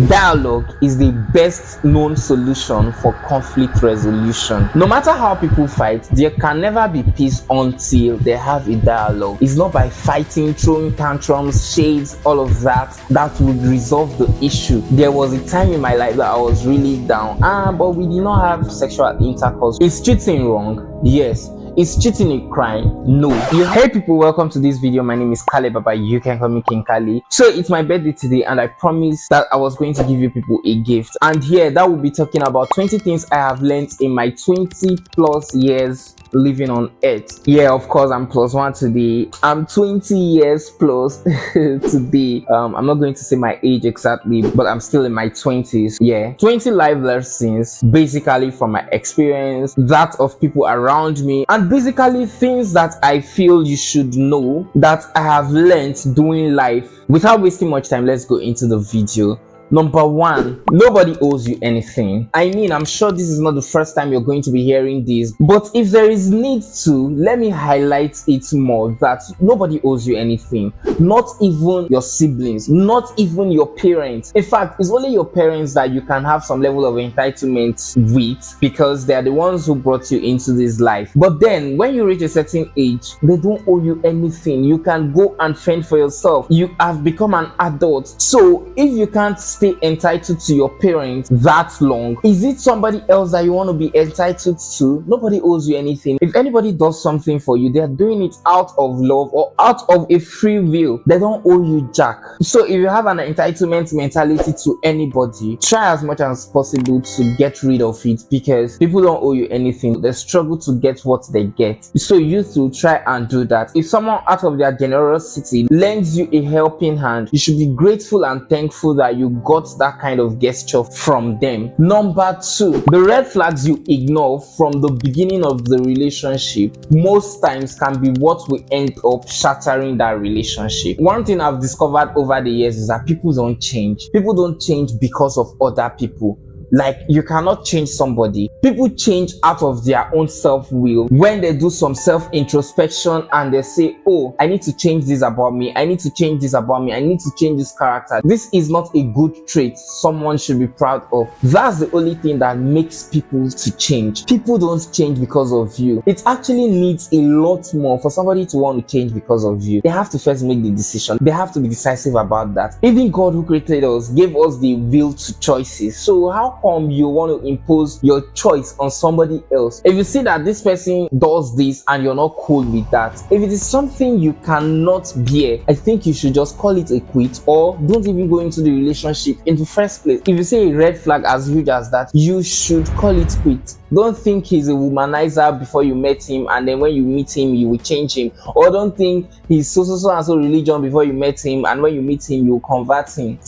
Dialogue is the best known solution for conflict resolution. No matter how people fight, there can never be peace until they have a dialogue. It's not by fighting, throwing tantrums, shades, all of that would resolve the issue. There was a time in my life that I was really down, but we did not have sexual intercourse. Is cheating wrong? Yes. Is cheating a crime? No. Hey people, welcome to this video. My name is Abah. You can call me King Kali. So it's my birthday today and I promised that I was going to give you people a gift, and here that will be talking about 20 things I have learned in my 20 plus years living on earth. Yeah, of course I'm plus one today. I'm 20 years plus today. I'm not going to say my age exactly, but I'm still in my 20s. Yeah, 20 life lessons basically from my experience, that of people around me, and basically things that I feel you should know that I have learned doing life. Without wasting much time, let's go into the video. Number one, nobody owes you anything. I mean, I'm sure this is not the first time you're going to be hearing this, but if there is need to, let me highlight it more, that nobody owes you anything. Not even your siblings, not even your parents. In fact, it's only your parents that you can have some level of entitlement with, because they are the ones who brought you into this life. But then when you reach a certain age, they don't owe you anything. You can go and fend for yourself. You have become an adult. So if you can't stay entitled to your parents that long, is it somebody else that you want to be entitled to? Nobody owes you anything. If anybody does something for you, they are doing it out of love or out of a free will. They don't owe you jack. So if you have an entitlement mentality to anybody, try as much as possible to get rid of it, because people don't owe you anything. They struggle to get what they get. So you too try and do that. If someone out of their generosity lends you a helping hand, you should be grateful and thankful that you got that kind of gesture from them. Number two, the red flags you ignore from the beginning of the relationship most times can be what will end up shattering that relationship. One thing I've discovered over the years is that people don't change. People don't change because of other people. Like, you cannot change somebody. People change out of their own self-will when they do some self-introspection and they say, oh, I need to change this about me, I need to change this about me, I need to change this character. This is not a good trait someone should be proud of. That's the only thing that makes people to change. People don't change because of you. It actually needs a lot more for somebody to want to change because of you. They have to first make the decision. They have to be decisive about that. Even God, who created us, gave us the will to choices. So how come you want to impose your choice on somebody else? If you see that this person does this and you're not cool with that, if it is something you cannot bear, I think you should just call it a quit, or don't even go into the relationship in the first place. If you see a red flag as huge as that, you should call it quit. Don't think he's a womanizer before you met him, and then when you meet him you will change him. Or don't think he's so and so religion before you met him, and when you meet him you will convert him.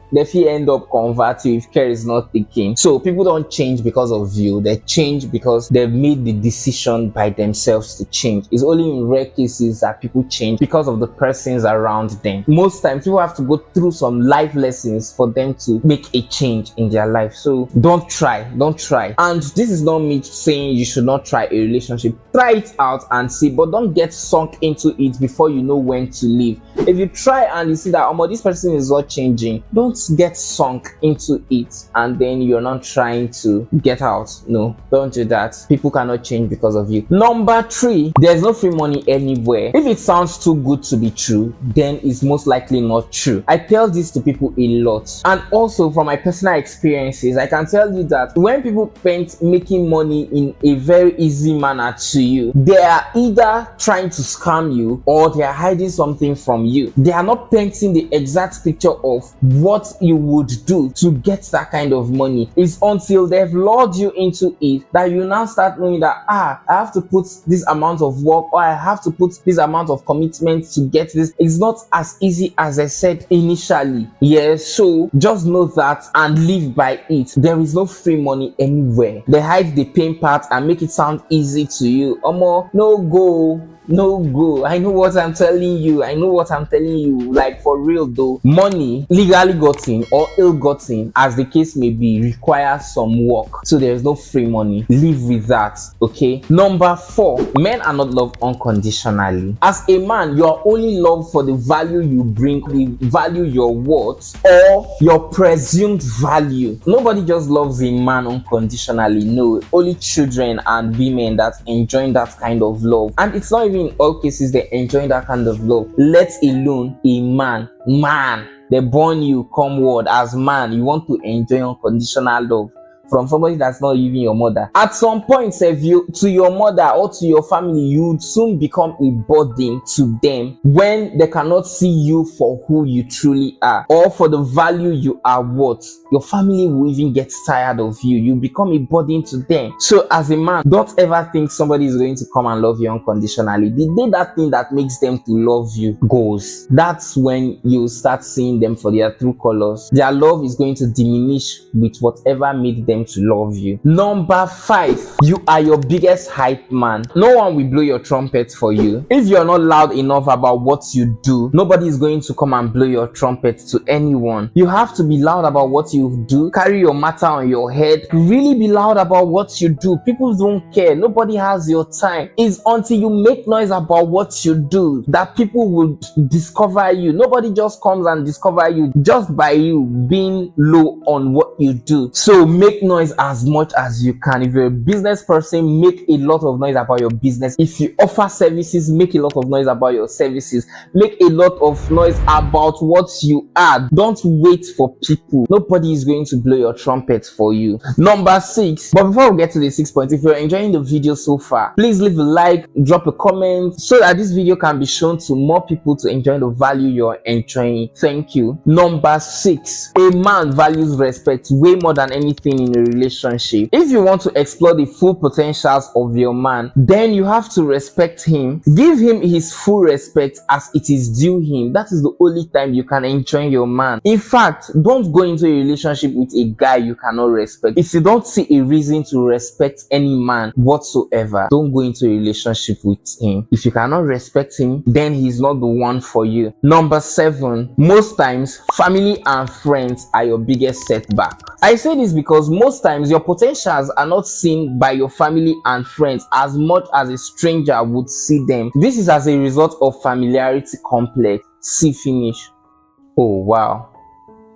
If you end up converting if care is not taken. So people don't change because of you. They change because they've made the decision by themselves to change. It's only in rare cases that people change because of the persons around them. Most times people have to go through some life lessons for them to make a change in their life. So don't try. And this is not me saying you should not try a relationship. Try it out and see, but don't get sunk into it before you know when to leave. If you try and you see that, oh, this person is not changing, don't get sunk into it and then you're not trying to get out. No, don't do that. People cannot change because of you. Number three, there's no free money anywhere. If it sounds too good to be true, then it's most likely not true. I tell this to people a lot, and also from my personal experiences, I can tell you that when people paint making money in a very easy manner to you, they are either trying to scam you or they are hiding something from you. They are not painting the exact picture of what you would do to get that kind of money. It's until they've lured you into it that you now start knowing that, I have to put this amount of work, or I have to put this amount of commitment to get this. It's not as easy as I said initially. Yeah, so just know that and live by it. There is no free money anywhere. They hide the pain part and make it sound easy to you. Omo, no go. I know what I'm telling you. Like, for real though, money legally got gotten or ill gotten, as the case may be, requires some work. So there is no free money. Live with that. Okay. Number 4, men are not loved unconditionally. As a man, you are only loved for the value you bring, the value you're worth, or your presumed value. Nobody just loves a man unconditionally. No, only children and women that enjoy that kind of love. And it's not even in all cases they enjoy that kind of love, let alone a man. They born you come word as man, you want to enjoy unconditional love from somebody that's not even your mother. At some point, if you to your mother or to your family, you would soon become a burden to them when they cannot see you for who you truly are or for the value you are worth. Your family will even get tired of you. You become a burden to them. So as a man, don't ever think somebody is going to come and love you unconditionally. The day that thing that makes them to love you goes, that's when you start seeing them for their true colors. Their love is going to diminish with whatever made them to love you. Number 5, you are your biggest hype man. No one will blow your trumpet for you. If you're not loud enough about what you do, nobody is going to come and blow your trumpet to anyone. You have to be loud about what you do. Carry your matter on your head. Really be loud about what you do. People don't care. Nobody has your time. It's until you make noise about what you do that people will discover you. Nobody just comes and discover you just by you being low on what you do. So make noise as much as you can. If you're a business person, make a lot of noise about your business. If you offer services, make a lot of noise about your services. Make a lot of noise about what you are. Don't wait for people. Nobody is going to blow your trumpet for you. Number 6, but before we get to the 6 points, if you're enjoying the video so far, please leave a like, drop a comment so that this video can be shown to more people to enjoy the value you're enjoying. Thank you. Number 6, a man values respect way more than anything in a relationship. If you want to explore the full potentials of your man, then you have to respect him. Give him his full respect as it is due him. That is the only time you can enjoy your man. In fact, don't go into a relationship with a guy you cannot respect. If you don't see a reason to respect any man whatsoever, don't go into a relationship with him. If you cannot respect him, then he's not the one for you. Number 7, most times family and friends are your biggest setback. I say this because most times your potentials are not seen by your family and friends as much as a stranger would see them. This is as a result of familiarity complex. See finish. Oh wow,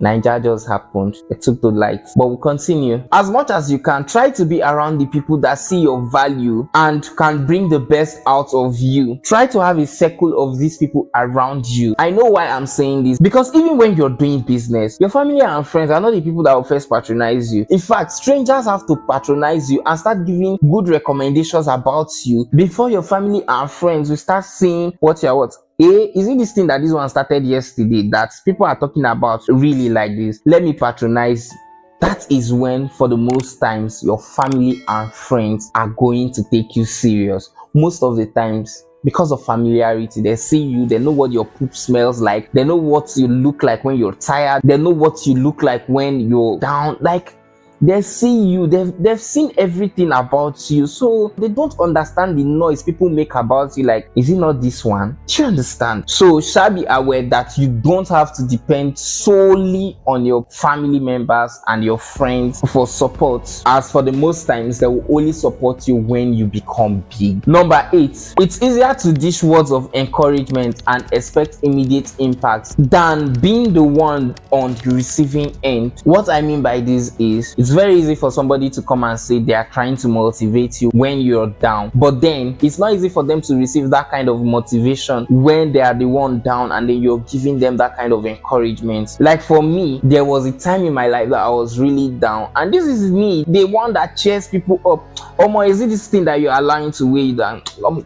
Niger just happened. It took the light, but we'll continue. As much as you can, try to be around the people that see your value and can bring the best out of you. Try to have a circle of these people around you. I know why I'm saying this, because even when you're doing business, your family and friends are not the people that will first patronize you. In fact, strangers have to patronize you and start giving good recommendations about you before your family and friends will start seeing what you're what. Is it this thing that this one started yesterday that people are talking about really like this? Let me patronize. That is when, for the most times, your family and friends are going to take you serious. Most of the times, because of familiarity, they see you, they know what your poop smells like, they know what you look like when you're tired, they know what you look like when you're down. Like, they see you, they've seen everything about you, so they don't understand the noise people make about you. Like, is it not this one? Do you understand? So shall be aware that you don't have to depend solely on your family members and your friends for support, as for the most times they will only support you when you become big. Number 8, it's easier to dish words of encouragement and expect immediate impact than being the one on the receiving end. What I mean by this is, it's very easy for somebody to come and say they are trying to motivate you when you're down, but then it's not easy for them to receive that kind of motivation when they are the one down and then you're giving them that kind of encouragement. Like for me, there was a time in my life that I was really down, and this is me, the one that cheers people up. Is it this thing that you're allowing to weigh you down?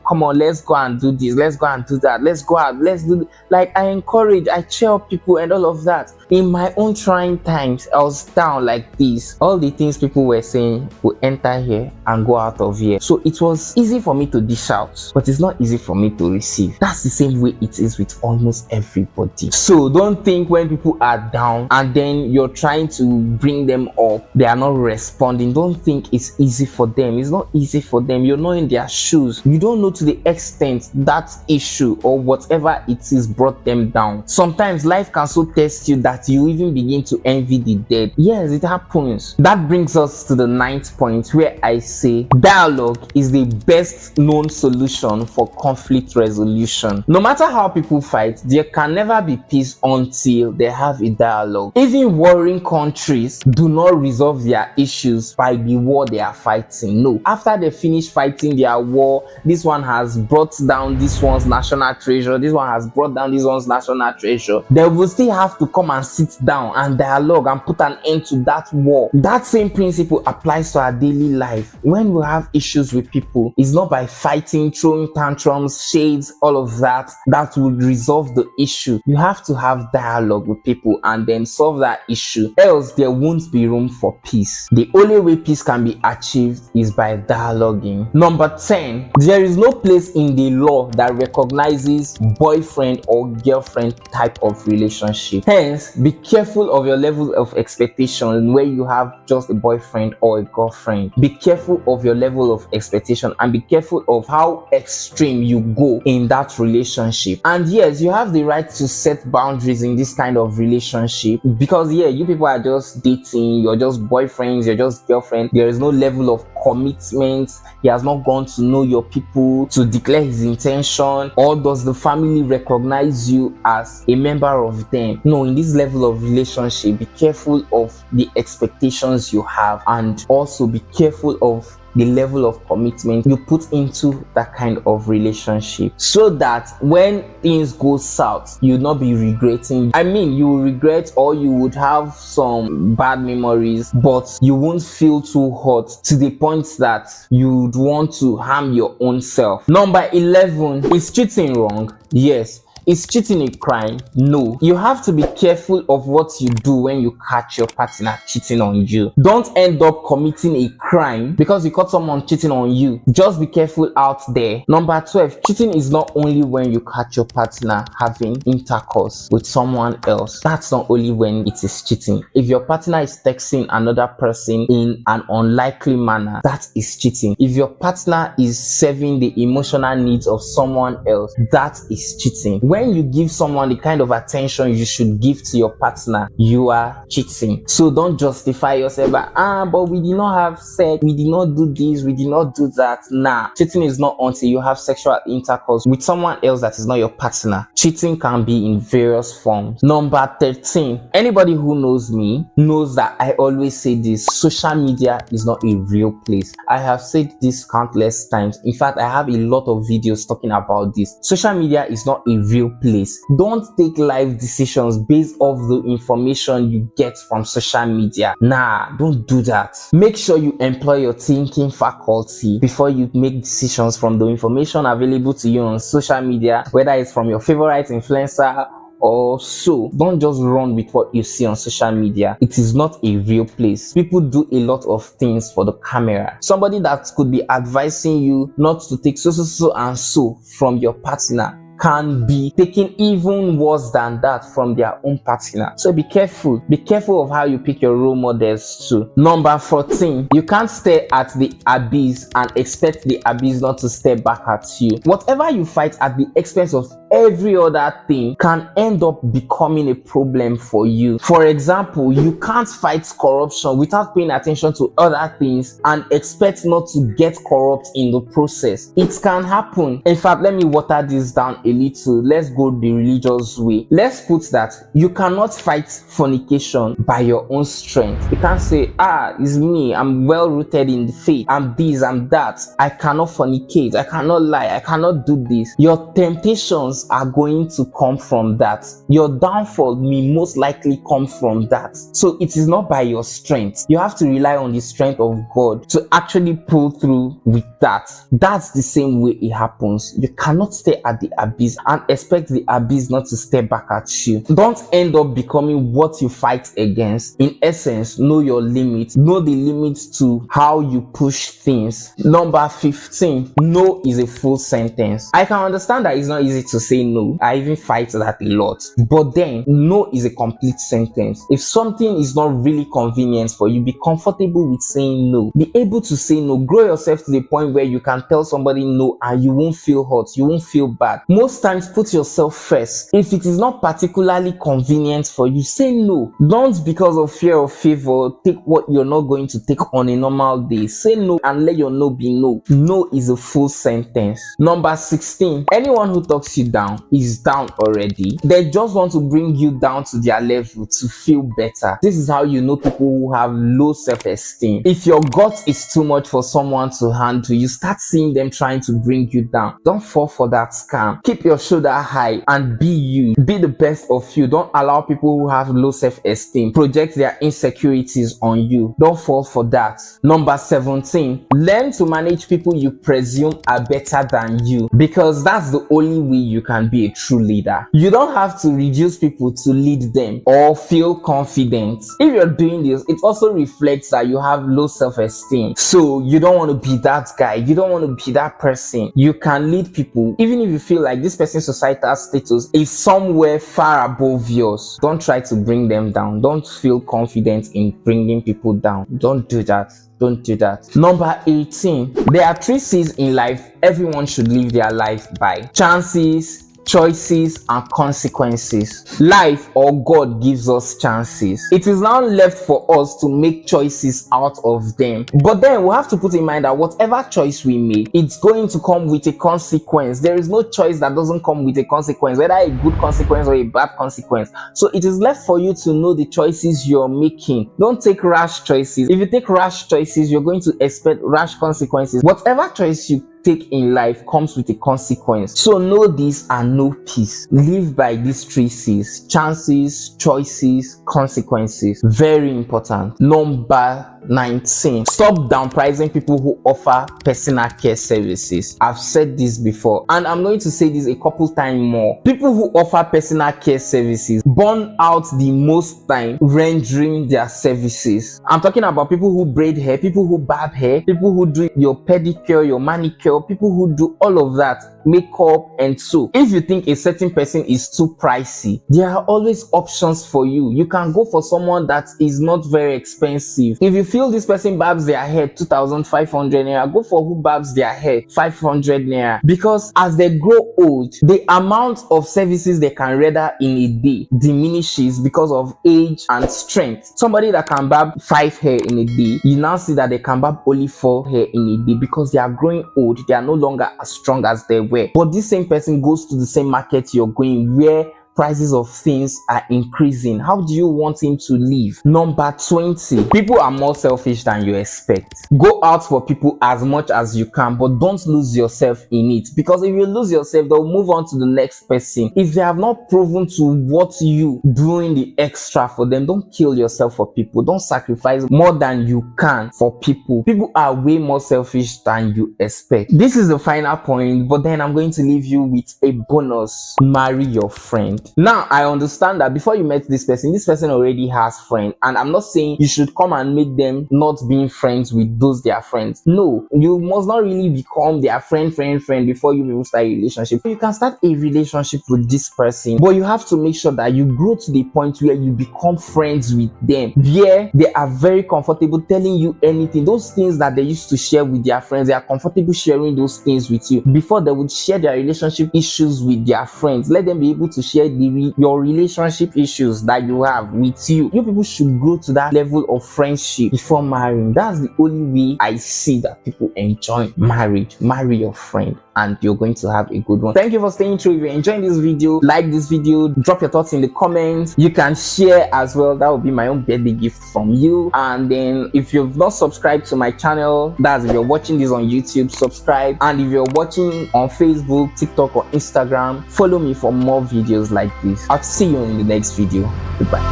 Come on, let's go and do this, let's go and do that, let's go out, let's do this. Like, I encourage, I cheer up people and all of that. In my own trying times, I was down like this. All all the things people were saying will enter here and go out of here. So it was easy for me to dish out, but it's not easy for me to receive. That's the same way it is with almost everybody. So don't think when people are down and then you're trying to bring them up, they are not responding. Don't think it's easy for them. It's not easy for them. You're not in their shoes. You don't know to the extent that issue or whatever it is brought them down. Sometimes life can so test you that you even begin to envy the dead. Yes, it happens. That brings us to the 9th point, where I say dialogue is the best known solution for conflict resolution. No matter how people fight, there can never be peace until they have a dialogue. Even warring countries do not resolve their issues by the war they are fighting. No, after they finish fighting their war, this one has brought down this one's national treasure, this one has brought down this one's national treasure. They will still have to come and sit down and dialogue and put an end to that war. That same principle applies to our daily life. When we have issues with people, it's not by fighting, throwing tantrums, shades, all of that would resolve the issue. You have to have dialogue with people and then solve that issue, else there won't be room for peace. The only way peace can be achieved is by dialoguing. Number 10, there is no place in the law that recognizes boyfriend or girlfriend type of relationship. Hence, be careful of your level of expectation where you have just a boyfriend or a girlfriend. Be careful of your level of expectation and be careful of how extreme you go in that relationship. And yes, you have the right to set boundaries in this kind of relationship, because you people are just dating, you're just boyfriends, you're just girlfriends. There is no level of commitment. He has not gone to know your people to declare his intention, or does the family recognize you as a member of them? No, in this level of relationship, be careful of the expectations you have, and also be careful of the level of commitment you put into that kind of relationship, so that when things go south, you'll not be regretting. I mean, you will regret, or you would have some bad memories, but you won't feel too hot to the point that you'd want to harm your own self. Number 11, is cheating wrong? Yes. Is cheating a crime? No. You have to be careful of what you do when you catch your partner cheating on you. Don't end up committing a crime because you caught someone cheating on you. Just be careful out there. Number 12, cheating is not only when you catch your partner having intercourse with someone else. That's not only when it is cheating. If your partner is texting another person in an unlikely manner, that is cheating. If your partner is serving the emotional needs of someone else, that is cheating. When you give someone the kind of attention you should give to your partner, you are cheating. So don't justify yourself by, but we did not have sex, we did not do this, we did not do that. Nah, cheating is not until you have sexual intercourse with someone else that is not your partner. Cheating can be in various forms. Number 13, anybody who knows me knows that I always say this: social media is not a real place. I have said this countless times. In fact, I have a lot of videos talking about this. Social media is not a real place. Don't take life decisions based off the information you get from social media. Nah, don't do that. Make sure you employ your thinking faculty before you make decisions from the information available to you on social media, whether it's from your favorite influencer or so. Don't just run with what you see on social media. It is not a real place. People do a lot of things for the camera. Somebody that could be advising you not to take so and so from your partner can be taking even worse than that from their own partner. So be careful. Be careful of how you pick your role models too. Number 14, you can't stare at the abyss and expect the abyss not to stare back at you. Whatever you fight at the expense of every other thing can end up becoming a problem for you. For example, you can't fight corruption without paying attention to other things and expect not to get corrupt in the process. It can happen. In fact, let me water this down a little. Let's go the religious way. Let's put that you cannot fight fornication by your own strength. You can't say, it's me, I'm well rooted in the faith, I'm this, I'm that, I cannot fornicate, I cannot lie, I cannot do this. Your temptations issues are going to come from that. Your downfall may most likely come from that. So it is not by your strength. You have to rely on the strength of God to actually pull through with that. That's the same way it happens. You cannot stay at the abyss and expect the abyss not to step back at you. Don't end up becoming what you fight against. In essence, know your limits. Know the limits to how you push things. Number 15, no is a full sentence. I can understand that it's not easy to say no. I even fight that a lot. But then, no is a complete sentence. If something is not really convenient for you, be comfortable with saying no. Be able to say no. Grow yourself to the point where you can tell somebody no and you won't feel hurt. You won't feel bad. Most times, put yourself first. If it is not particularly convenient for you, say no. Don't, because of fear or favor, take what you're not going to take on a normal day. Say no and let your no be no. No is a full sentence. Number 16, anyone who talks you down is down already. They just want to bring you down to their level to feel better. This is how you know people who have low self-esteem. If your gut is too much for someone to handle, you start seeing them trying to bring you down. Don't fall for that scam. Keep your shoulder high and be you. Be the best of you. Don't allow people who have low self-esteem project their insecurities on you. Don't fall for that. Number 17, learn to manage people you presume are better than you, because that's the only way you can be a true leader. You don't have to reduce people to lead them or feel confident. If you're doing this, it also reflects that you have low self-esteem. So you don't want to be that guy. You don't want to be that person. You can lead people even if you feel like this person's societal status is somewhere far above yours. Don't try to bring them down. Don't feel confident in bringing people down. Don't do that. Don't do that. Number 18, there are 3 C's in life everyone should live their life by: chances, choices, and consequences. Life or God gives us chances. It is now left for us to make choices out of them. But then we have to put in mind that whatever choice we make, it's going to come with a consequence. There is no choice that doesn't come with a consequence, whether a good consequence or a bad consequence. So it is left for you to know the choices you're making. Don't take rash choices. If you take rash choices, you're going to expect rash consequences. Whatever choice you take in life comes with a consequence. So know this and know peace. Live by these 3 C's: chances, choices, consequences. Very important. Number 19, stop downpricing people who offer personal care services. I've said this before and I'm going to say this a couple times more. People who offer personal care services burn out the most time rendering their services. I'm talking about people who braid hair, people who barb hair, people who do your pedicure, your manicure, people who do all of that, makeup and so. If you think a certain person is too pricey, there are always options for you. You can go for someone that is not very expensive. If you feel this person barbs their hair 2,500 naira, go for who barbs their hair 500 naira, because as they grow old, the amount of services they can render in a day diminishes because of age and strength. Somebody that can barb 5 hair in a day, you now see that they can barb only 4 hair in a day because they are growing old. They are no longer as strong as they were. But this same person goes to the same market you're going, where prices of things are increasing. How do you want him to live? Number 20, people are more selfish than you expect. Go out for people as much as you can, but don't lose yourself in it, because if you lose yourself, they'll move on to the next person. If they have not proven to what you doing the extra for them, don't kill yourself for people. Don't sacrifice more than you can for people. People are way more selfish than you expect. This is the final point, but then I'm going to leave you with a bonus. Marry your friend. Now, I understand that before you met this person already has friends, and I'm not saying you should come and make them not being friends with those their friends. No, you must not really become their friend before you people start a relationship. You can start a relationship with this person, but you have to make sure that you grow to the point where you become friends with them, where they are very comfortable telling you anything. Those things that they used to share with their friends, they are comfortable sharing those things with you before they would share their relationship issues with their friends. Let them be able to share your relationship issues that you have with you. You people should grow to that level of friendship before marrying. That's the only way I see that people enjoy marriage. Marry your friend. and you're going to have a good one. Thank you for staying through. If you're enjoying this video, like this video, drop your thoughts in the comments. You can share as well. That would be my own birthday gift from you. And then if you've not subscribed to my channel, that's if you're watching this on YouTube, subscribe. And if you're watching on Facebook, TikTok, or Instagram, follow me for more videos like this. I'll see you in the next video. Goodbye.